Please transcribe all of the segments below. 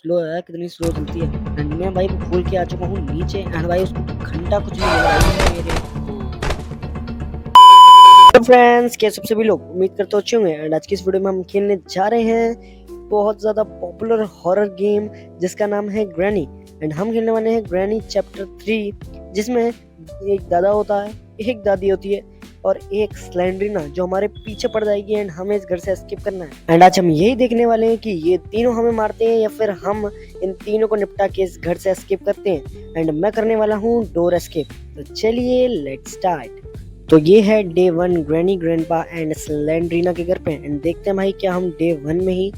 Slow है, कितनी slow चलती है। एंड मैं भाई खोल के आ चुका हूँ नीचे एंड भाई उसको घंटा कुछ नहीं मिला भाई मेरे। तो फ्रेंड्स कैसे सब सभी लोग उम्मीद करते हो अच्छे होंगे। एंड आज की इस वीडियो में हम खेलने जा रहे हैं बहुत ज़्यादा पॉपुलर हॉरर गेम जिसका नाम है ग्रैनी। एंड हम खेलने वाले हैं ग्रैनी चैप्टर 3 जिसमें एक दादा होता है, एक दादी होती है और एक स्लेंड्रीना जो हमारे पीछे पड़ जाएगी एंड हमें इस घर से एस्केप करना है। एंड आज हम यही देखने वाले हैं कि ये तीनों हमें मारते हैं या फिर हम इन तीनों को निपटा के इस घर से एस्केप करते हैं। एंड मैं करने वाला हूँ डोर एस्केप। तो चलिए लेट्स स्टार्ट। तो ये है day 1 granny grandpa and Slendrina के घर पे। एंड देखते हैं भाई क्या हम डे 1 में ही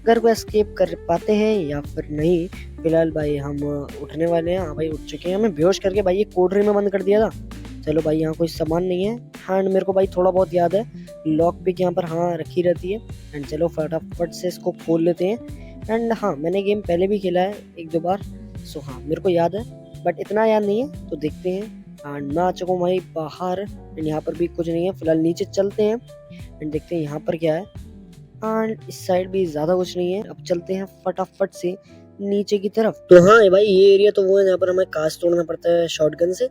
घर को एस्केप कर पाते हैं या फिर नहीं। फिलहाल भाई हम उठने वाले हैं। हाँ भाई उठ चुके हैं। हमें बेहोश करके भाई ये कोठरी में बंद कर दिया था। चलो भाई यहाँ कोई सामान नहीं है। हाँ मेरे को भाई थोड़ा बहुत याद है लॉक पिक यहाँ पर हाँ रखी रहती है। एंड चलो फटाफट से इसको खोल लेते हैं। एंड हाँ मैंने गेम पहले भी खेला है एक दो बार, सो हाँ मेरे को याद है बट इतना याद नहीं है। तो देखते हैं। एंड मैं आ चुका हूँ भाई बाहर एंड यहाँ पर भी कुछ नहीं है। फिलहाल नीचे चलते हैं एंड देखते हैं यहाँ पर क्या है। एंड इस साइड भी ज्यादा कुछ नहीं है। अब चलते हैं फटाफट से नीचे की तरफ। तो हाँ भाई ये एरिया तो वो है जहाँ पर हमें कांच तोड़ना पड़ता है शॉटगन से।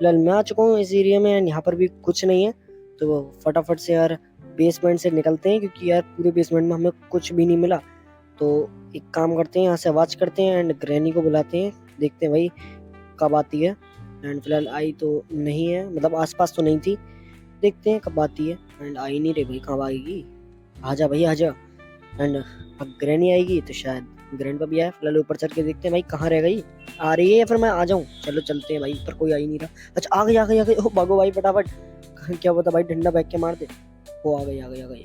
फिलहाल मैं आ चुका हूँ इस एरिया में एंड यहाँ पर भी कुछ नहीं है। तो फटाफट से यार बेसमेंट से निकलते हैं क्योंकि यार पूरे बेसमेंट में हमें कुछ भी नहीं मिला। तो एक काम करते हैं यहाँ से आवाज करते हैं एंड ग्रैनी को बुलाते हैं। देखते हैं भाई कब आती है। एंड फिलहाल आई तो नहीं है, मतलब आसपास तो नहीं थी। देखते हैं कब आती है। एंड आई नहीं रही भाई, कब आएगी। आजा भाई आजा। एंड अब ग्रैनी आएगी तो शायद ग्रैंडपा भी आया। फिलहाल ऊपर चढ़ के देखते हैं भाई कहाँ रह गई, आ रही है या फिर मैं आ जाऊँ। चलो चलते हैं भाई, पर कोई आ ही नहीं रहा। अच्छा आ गई आ गई आ गई। ओ भागो भाई फटाफट। क्या पता भाई डंडा बैठ के मार दे। वो आ गई आ गई आ गई।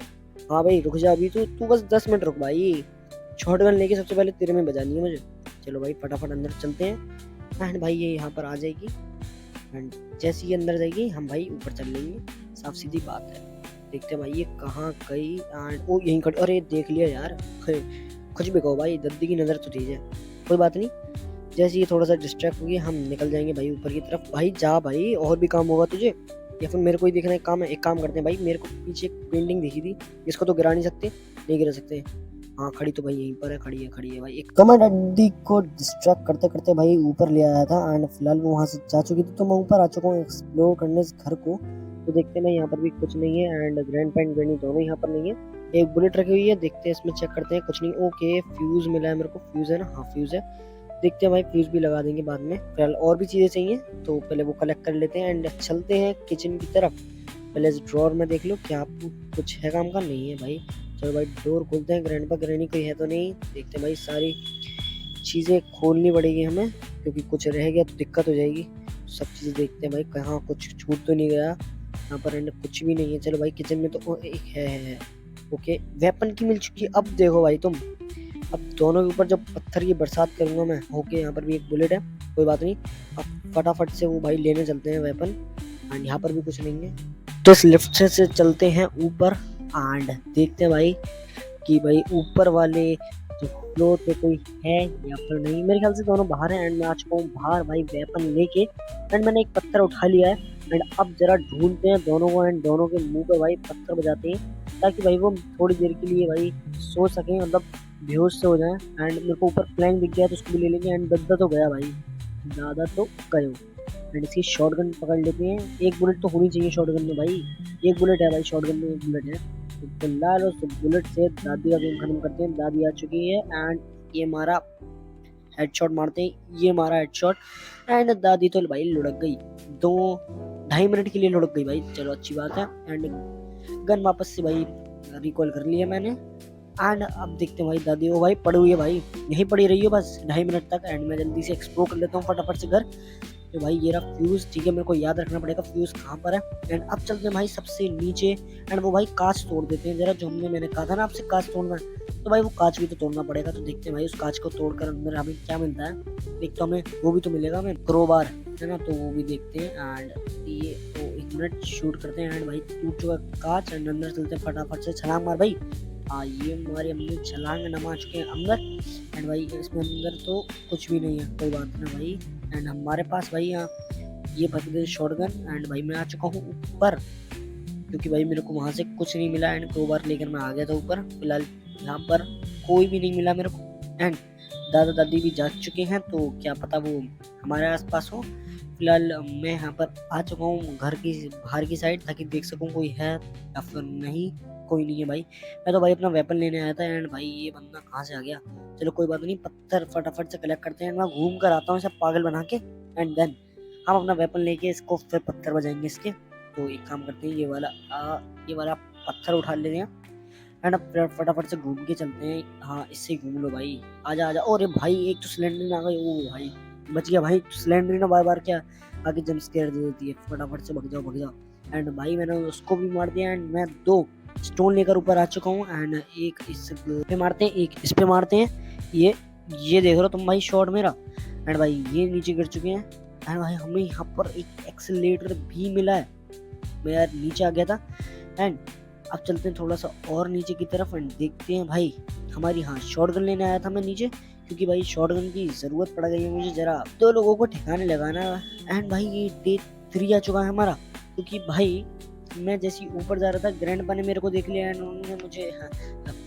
हाँ भाई रुक जा अभी, तू बस 10 मिनट रुक भाई। शॉटगन लेके सबसे पहले तेरे में बजानी है मुझे। चलो भाई फटाफट अंदर चलते हैं। एंड भाई ये यहाँ पर आ जाएगी एंड जैसे ही अंदर जाएगी हम भाई ऊपर चल लेंगे, साफ सीधी बात है। देखते हैं भाई ये कहाँ गई। एंड ओ यहीं खड़ी। अरे देख लिया यार। कुछ भी कहो भाई दद्दी की नजर तो ठीक है, कोई बात नहीं। जैसे ये थोड़ा सा डिस्ट्रैक्ट होगी हम निकल जाएंगे भाई ऊपर की तरफ। भाई जा भाई, और भी काम होगा तुझे या फिर मेरे को ही देखना है काम है। एक काम करते हैं भाई, मेरे को पीछे एक पेंटिंग दिखी थी, इसको तो गिरा नहीं सकते, नहीं गिरा सकते। हाँ खड़ी तो भाई यहीं पर है, खड़ी है भाई। एक तो मैं डड्डी को डिस्ट्रैक्ट करते करते भाई ऊपर ले आया था एंड फिलहाल वो वहाँ से जा चुकी थी। तो मैं ऊपर आ चुका हूँ एक्सप्लोर करने इस घर को। तो देखते हैं भाई यहाँ पर भी कुछ नहीं है एंड ग्रैंडपा एंड ग्रैनी दोनों यहाँ पर नहीं है। एक बुलेट रखी हुई है, देखते हैं इसमें चेक करते हैं। कुछ नहीं। ओके फ्यूज मिला है मेरे को। फ्यूज है ना, हाँ फ्यूज है। देखते हैं भाई फ्यूज भी लगा देंगे बाद में। फिलहाल और भी चीजें चाहिए तो पहले वो कलेक्ट कर लेते हैं एंड चलते हैं किचन की तरफ। पहले इस ड्रॉर में देख लो क्या कुछ है काम का, नहीं है भाई। चलो भाई डोर खोलते हैं। ग्रैंडपा ग्रैनी कोई है तो नहीं। देखते हैं भाई सारी चीजें खोलनी पड़ेगी हमें क्योंकि कुछ रह गया तो दिक्कत हो जाएगी। सब चीजें देखते हैं भाई कहाँ कुछ छूट तो नहीं गया। यहाँ पर एंड कुछ भी नहीं है। चलो भाई किचन में तो एक है। ओके वेपन की मिल चुकी है। अब देखो भाई तुम, अब दोनों के ऊपर जब पत्थर की बरसात करूंगा मैं। ओके यहाँ पर भी एक बुलेट है, कोई बात नहीं। अब फटाफट से वो भाई लेने चलते हैं वेपन। एंड यहाँ पर भी कुछ नहीं है तो इस लिफ्ट से चलते हैं ऊपर एंड देखते हैं भाई कि भाई ऊपर वाले जो फ्लोर पे कोई है या फिर नहीं। मेरे ख्याल से दोनों बाहर हैं एंड मैं आ चुका हूँ बाहर भाई वेपन लेके। एंड मैंने एक पत्थर उठा लिया है एंड अब जरा ढूंढते हैं दोनों को एंड दोनों के मुंह पे भाई पत्थर बजाते हैं ताकि भाई वो थोड़ी देर के लिए भाई सो सके, मतलब बेहोश से हो जाए। एंड मेरे को ऊपर प्लैंक दिख गया तो उसको भी ले लेंगे। एंड दद्दा तो गया भाई, दादा तो गए। एंड इसकी शॉटगन पकड़ लेते हैं। एक बुलेट तो होनी चाहिए शॉटगन में भाई, एक बुलेट है भाई शॉटगन में, एक बुलेट है। तो फिलहाल उस बुलेट से दादी का गेम खत्म करते हैं। दादी आ चुकी है एंड ये हमारा हेडशॉट मारते हैं, ये मारा हेडशॉट एंड दादी तो भाई लुढ़क गई। 2-2.5 मिनट के लिए लुढ़क गई भाई। चलो अच्छी बात है। एंड गन वापस से भाई रिकॉल कर लिया मैंने। एंड अब देखते हैं भाई दादी वो भाई पड़ी हुई है भाई, यहीं पड़ी रही है बस 2.5 मिनट तक। एंड मैं जल्दी से एक्सप्लोर कर लेता हूँ फटाफट से घर। तो भाई ये रहा फ्यूज, ठीक है मेरे को याद रखना पड़ेगा फ्यूज कहाँ पर है। एंड अब चलते हैं भाई सबसे नीचे एंड वो भाई कांच तोड़ देते हैं जरा, जो मैंने कहा था ना आपसे कांच तोड़ना है। तो भाई वो कांच भी तो तोड़ना पड़ेगा। तो देखते हैं भाई उस कांच को तोड़कर अंदर हमें क्या मिलता है। एक तो हमें वो भी तो मिलेगा, हमें क्रोबार है ना, तो वो भी देखते हैं। एंड ये तो 1 मिनट शूट करते हैं। एंड भाई टूट चुका कांच एंड अंदर चलते हैं फटाफट से। छलांग मार भाई। हाँ ये हमारे हमने छलांग नमा चुके हैं अंदर। एंड भाई इसमें अंदर तो कुछ भी नहीं है, कोई बात ना भाई। एंड हमारे पास भाई यहाँ ये भर शॉटगन। एंड भाई मैं आ चुका हूँ ऊपर क्योंकि भाई मेरे को वहां से कुछ नहीं मिला एंड क्रोबार लेकर मैं आ गया था ऊपर। फिलहाल यहाँ पर कोई भी नहीं मिला मेरे को। एंड दादा दादी भी जा चुके हैं, तो क्या पता वो हमारे आसपास हो। फिलहाल मैं यहाँ पर आ चुका हूँ घर की बाहर की साइड, ताकि देख सकूँ कोई है या फिर नहीं। कोई नहीं है भाई। मैं तो भाई अपना वेपन लेने आया था एंड भाई ये बंदा कहाँ से आ गया। चलो कोई बात नहीं, पत्थर फटाफट से कलेक्ट करते हैं। मैं घूम कर आता हूँ इसे पागल बना के, एंड देन हम अपना वेपन लेके इसको फिर पत्थर बजाएंगे इसके। तो एक काम करते हैं, ये वाला पत्थर उठा लेते हैं एंड अब फटाफट से घूम के चलते हैं। हाँ इससे घूम लो भाई, आजा आजा। अरे भाई एक तो सिलेंडर आ गई, ओ भाई बच गया भाई। सिलेंडर ना बार बार क्या आगे जंप स्केयर दे देती है, फटाफट से भाग जाओ। एंड भाई मैंने उसको भी मार दिया एंड मैं 2 स्टोन लेकर ऊपर आ चुका हूँ। एंड एक इस पे मारते हैं, एक इस पे मारते हैं। ये देख रहे हो तुम भाई शॉट मेरा। एंड भाई ये नीचे गिर चुके हैं। एंड भाई हमें यहाँ पर एक एक्सीलरेटर भी मिला है। मैं यार नीचे आ गया था एंड अब चलते हैं थोड़ा सा और नीचे की तरफ एंड देखते हैं भाई हमारी। हाँ शॉटगन लेने आया था मैं नीचे, क्योंकि भाई शॉटगन की ज़रूरत पड़ गई है मुझे जरा 2 लोगों को ठिकाने लगाना। एंड भाई ये डे 3 आ चुका है हमारा, क्योंकि भाई मैं जैसे ऊपर जा रहा था ग्रैंडपा ने मेरे को देख लिया एंड उन्होंने मुझे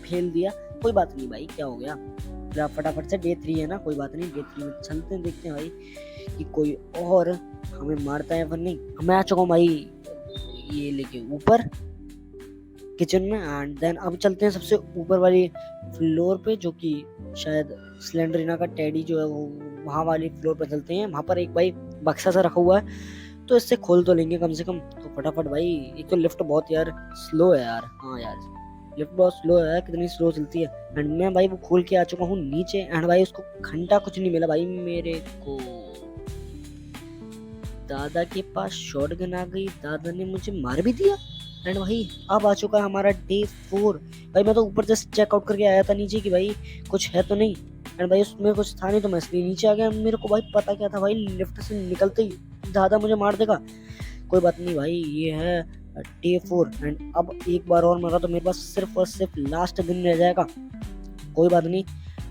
फेल दिया। कोई बात नहीं भाई, क्या हो गया, फटाफट से डे 3 है ना, कोई बात नहीं। डे 3 में चलते हैं, देखते हैं भाई कि कोई और हमें मारता है पर नहीं। मैं आ चुका हूँ भाई ये लेके ऊपर किचन में। एंड देन अब चलते हैं सबसे ऊपर वाली फ्लोर पे, जो कि शायद स्लेंडरीना का टेडी जो है वो वहाँ वाली फ्लोर पे चलते हैं। वहाँ पर एक भाई बक्सा सा रखा हुआ है, तो इससे खोल तो लेंगे कम से कम। तो फटाफट भाई, एक तो लिफ्ट बहुत यार स्लो है यार। हाँ यार लिफ्ट बहुत स्लो है, कितनी स्लो चलती है। एंड मैं भाई वो खोल के आ चुका हूँ नीचे। एंड भाई उसको घंटा कुछ नहीं मिला भाई मेरे को। दादा के पास शॉटगन आ गई, दादा ने मुझे मार भी दिया। एंड भाई अब आ चुका है हमारा डे 4। भाई मैं तो ऊपर जस्ट चेकआउट करके आया था नीचे कि भाई कुछ है तो नहीं। एंड भाई उसमें कुछ था नहीं, तो मैं इसलिए नीचे आ गया। मेरे को भाई पता क्या था भाई, लिफ्ट से निकलते ही दादा मुझे मार देगा। कोई बात नहीं भाई, ये है डे 4 एंड अब एक बार और मरा तो मेरे पास सिर्फ और सिर्फ लास्ट दिन रह जाएगा। कोई बात नहीं।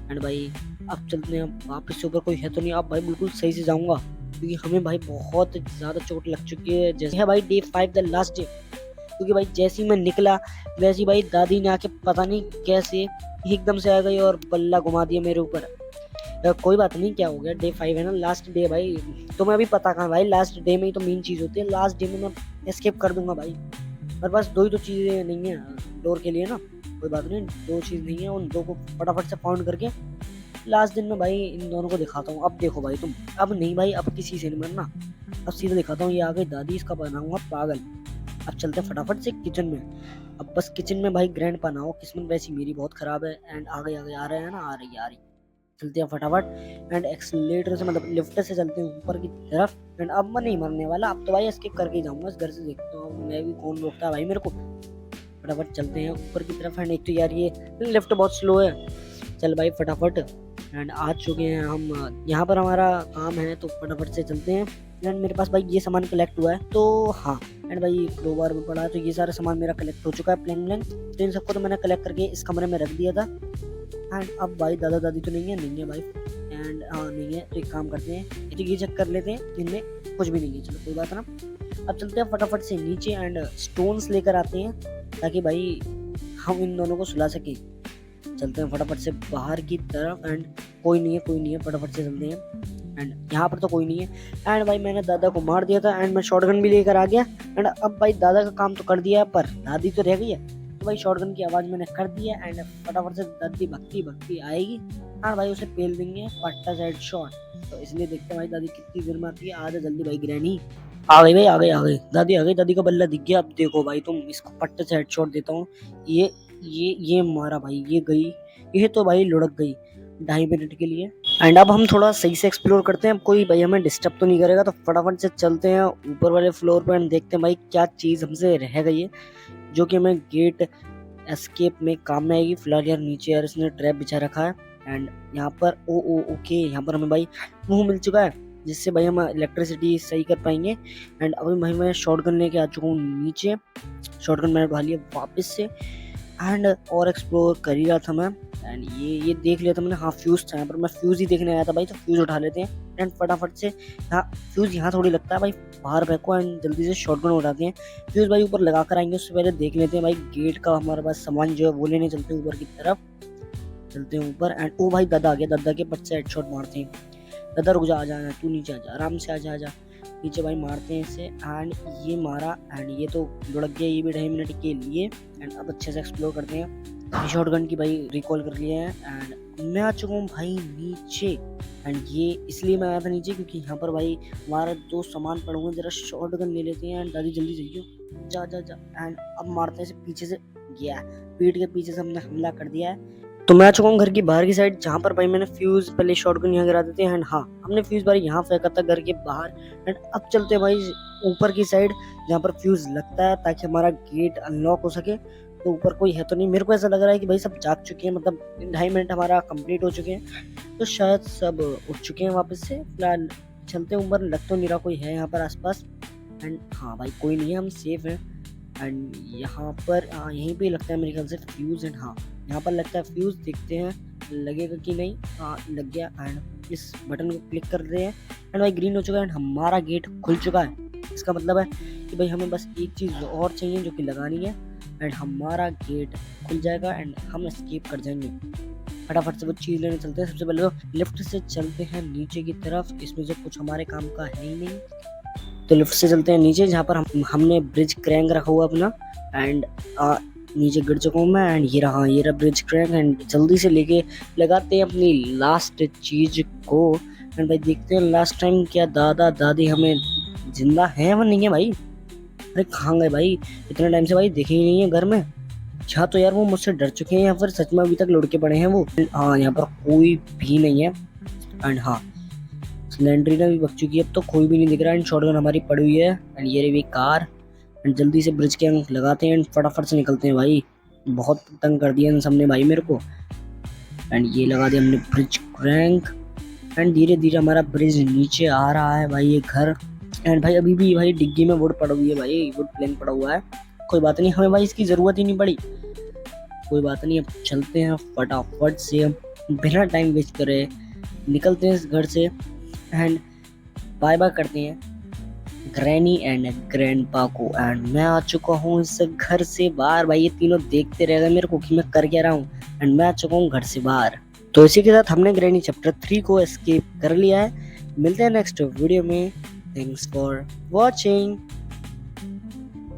एंड भाई अब चलते हैं वापस से ऊपर, कोई है तो नहीं। अब भाई बिल्कुल सही से जाऊंगा, क्योंकि हमें भाई बहुत ज़्यादा चोट लग चुकी है। जैसे है भाई डे 5 द लास्ट डे, क्योंकि भाई जैसे ही मैं निकला वैसे ही भाई दादी ने आके पता नहीं कैसे एकदम से आ गई और बल्ला घुमा दिया मेरे ऊपर। कोई बात नहीं, क्या हो गया, डे 5 है ना, लास्ट डे भाई। तुम्हें अभी पता कहाँ भाई, लास्ट डे में ही तो मेन चीज़ होती है। लास्ट डे में मैं एस्केप कर दूंगा भाई। मेरे पास 2 ही तो चीज़ें नहीं है डोर के लिए ना। कोई बात नहीं, 2 चीज़ नहीं है, उन 2 को फटाफट से फाउंड करके लास्ट दिन में भाई इन दोनों को दिखाता हूँ। अब देखो भाई तुम, अब नहीं भाई, अब किसी से नहीं मरना, अब सीधा दिखाता हूँ। ये आ गई दादी, इसका बनाऊंगा पागल। अब चलते हैं फटाफट से किचन में। अब बस किचन में भाई ग्रैंडपा ना हो, किस्मत वैसी मेरी बहुत खराब है। एंड आ रहे हैं ना, आ रही। चलते हैं फटाफट एंड एक्सीलरेटर से, मतलब लिफ्ट से चलते हैं ऊपर की तरफ। एंड अब मैं नहीं मरने वाला, अब तो भाई एस्केप करके ही जाऊंगा इस घर से। देखता हूँ मैं भी, कौन रोकता है भाई मेरे को। फटाफट चलते हैं ऊपर की तरफ। एंड एक तो यार ये लिफ्ट बहुत स्लो है। चल भाई फटाफट, एंड आ चुके हैं हम यहाँ पर, हमारा काम है तो फटाफट से चलते हैं। एंड मेरे पास भाई ये सामान कलेक्ट हुआ है, तो हाँ। एंड भाई क्रोबार में पड़ा है, तो ये सारा सामान मेरा कलेक्ट हो चुका है प्लेन ब्लैंक। तो इन सबको तो मैंने कलेक्ट करके इस कमरे में रख दिया था। एंड अब भाई दादा दादी तो नहीं है भाई। एंड हाँ नहीं है, तो एक काम करते हैं, तो ये चेक कर लेते हैं, इनमें कुछ भी नहीं है। चलो कोई बात ना। अब चलते हैं फटाफट से नीचे एंड स्टोन्स लेकर आते हैं, ताकि भाई हम इन दोनों को सुला सकें। चलते हैं फटाफट से बाहर की तरफ। एंड कोई नहीं है, फटाफट से चलते हैं। एंड यहाँ पर तो कोई नहीं है। एंड भाई मैंने दादा को मार दिया था एंड मैं शॉटगन भी लेकर आ गया। एंड अब भाई दादा का काम तो कर दिया, पर दादी तो रह गई है। तो भाई शॉटगन की आवाज़ मैंने कर दिया एंड फटाफट से दादी भक्ति आएगी। हाँ भाई उसे पेल देंगे पट्टा साइड शॉट। तो इसलिए देखते हैं भाई दादी कितनी देर में आती है। आ जा जल्दी भाई, ग्रैनी आ गई भाई, आ गई दादी आ गई। दादी का बल्ला दिख गया। अब देखो भाई तुम, इसको पट्टे से हेडशॉट देता हूँ। ये मारा भाई, ये गई, ये तो भाई लुढ़क गई 2.5 मिनट के लिए। एंड अब हम थोड़ा सही से एक्सप्लोर करते हैं। अब कोई भाई हमें डिस्टर्ब तो नहीं करेगा, तो फटाफट से चलते हैं ऊपर वाले फ्लोर पर एंड देखते हैं भाई क्या चीज़ हमसे रह गई है, जो कि हमें गेट एस्केप में काम में आएगी। फिलहाल यार नीचे यार इसने ट्रैप बिछा रखा है। एंड यहाँ पर ओके, यहाँ पर हमें भाई मुंह मिल चुका है, जिससे भाई हम इलेक्ट्रिसिटी सही कर पाएंगे। एंड अभी भाई मैं शॉटगन लेके आ चुका हूँ नीचे। शॉटगन मैंने उठा लिया वापस से एंड और एक्सप्लोर कर ही रहा था मैं। एंड ये देख लिया था मैंने, हाँ फ्यूज़ था यहाँ पर, मैं फ्यूज़ ही देखने आया था भाई, तो फ्यूज़ उठा लेते हैं। एंड फटाफट से यहाँ फ्यूज़ यहाँ थोड़ी लगता है भाई, बाहर फेंको एंड जल्दी से शॉटगन उठाते हैं। फ्यूज़ भाई ऊपर लगा कर आएंगे, उससे पहले देख लेते हैं भाई गेट का हमारे पास सामान जो है वो लेने चलते हैं ऊपर की तरफ। चलते हैं ऊपर एंड ओ भाई दादा आ गया, दादा के पट से हेडशॉट मारते हैं। दादा रुक जा, आ जा, तू नीचे आ जा, आराम से आ जा, आ जा नीचे भाई। मारते हैं इसे एंड ये मारा एंड ये तो लुढ़क गया, ये भी 2.5 मिनट के लिए। एंड अब अच्छे से एक्सप्लोर करते हैं। शॉटगन की भाई रिकॉल कर लिया है एंड मैं आ चुका हूँ भाई नीचे। एंड ये इसलिए मैं आया था नीचे क्योंकि यहाँ पर भाई हमारा दो सामान पड़े हुए, जरा शॉटगन ले लेते हैं। एंड दादी जल्दी जाइए, जा जा जा। एंड अब मारते हैं इसे पीछे से, गया पीठ के पीछे से हमने हमला कर दिया है। तो मैं आ चुका हूँ घर की बाहर की साइड, जहाँ पर भाई मैंने फ्यूज पहले शॉटगन यहाँ गिरा देते हैं। एंड हाँ, हमने फ्यूज भाई यहाँ फेंका था घर के बाहर। एंड अब चलते हैं भाई ऊपर की साइड जहाँ पर फ्यूज लगता है, ताकि हमारा गेट अनलॉक हो सके। तो ऊपर कोई है तो नहीं, मेरे को ऐसा लग रहा है कि भाई सब जाग चुके हैं, मतलब 2.5 मिनट हमारा कंप्लीट हो चुके हैं, तो शायद सब उठ चुके हैं वापस से। फिलहाल चलते हैं ऊपर, लग तो नहीं रहा कोई है यहाँ पर आसपास। एंड हाँ भाई कोई नहीं है, हम सेफ हैं। एंड यहाँ पर यहीं पे लगता है मेरे ख्याल से फ्यूज। एंड हाँ यहाँ पर लगता है फ्यूज, देखते हैं लगेगा कि नहीं। हाँ लग गया एंड इस बटन को क्लिक कर रहे हैं एंड भाई ग्रीन हो चुका है एंड हमारा गेट खुल चुका है। इसका मतलब है कि भाई हमें बस एक चीज़ और चाहिए जो कि लगानी है एंड हमारा गेट खुल जाएगा एंड हम एस्केप कर जाएंगे। फटाफट से वो चीज़ लेने चलते हैं। सबसे पहले तो लिफ्ट से चलते हैं नीचे की तरफ, इसमें जो कुछ हमारे काम का है ही नहीं। तो लिफ्ट से चलते हैं नीचे, जहाँ पर हमने ब्रिज क्रैंक रखा हुआ अपना। एंड नीचे गिर चुका हूँ मैं एंड ये रहा ब्रिज क्रैंक। एंड जल्दी से लेके लगाते हैं अपनी लास्ट चीज को। एंड भाई देखते हैं लास्ट टाइम क्या दादा दादी हमें जिंदा है वो नहीं है भाई। अरे कहाँ गए भाई, इतने टाइम से भाई दिखे ही नहीं है घर में। अच्छा तो यार वो मुझसे डर चुके हैं या फिर सच में अभी तक लुढ़के पड़े हैं वो। हाँ यहाँ पर कोई भी नहीं है। एंड हाँ सिलेंडरीना भी बच चुकी है, अब तो कोई भी नहीं दिख रहा है। एंड शॉटगन हमारी पड़ी हुई है एंड ये रही कार। एंड जल्दी से ब्रिज के अंक लगाते हैं एंड फटाफट से निकलते हैं भाई। बहुत तंग कर दिया इन सबने भाई मेरे को। एंड ये लगा दिया हमने ब्रिज क्रैंक एंड धीरे धीरे हमारा ब्रिज नीचे आ रहा है भाई, ये घर। एंड भाई अभी भी भाई डिग्गी में वुड पड़ा हुई है भाई, वुड प्लेन पड़ा हुआ है। कोई बात नहीं, हमें भाई इसकी ज़रूरत ही नहीं पड़ी। कोई बात नहीं, अब चलते हैं फटाफट से, बिना टाइम वेस्ट करे निकलते हैं इस घर से। एंड बाय बाय करते हैं ग्रैनी एंड ग्रैंडपा को। एंड मैं आ चुका हूँ इस घर से बाहर भाई। ये तीनों देखते रह गए मेरे को कि मैं कर क्या रहा हूँ। एंड मैं आ चुका हूँ घर से बाहर। तो इसी के साथ हमने ग्रैनी चैप्टर 3 को एस्केप कर लिया है। मिलते हैं नेक्स्ट वीडियो में। Thanks for watching.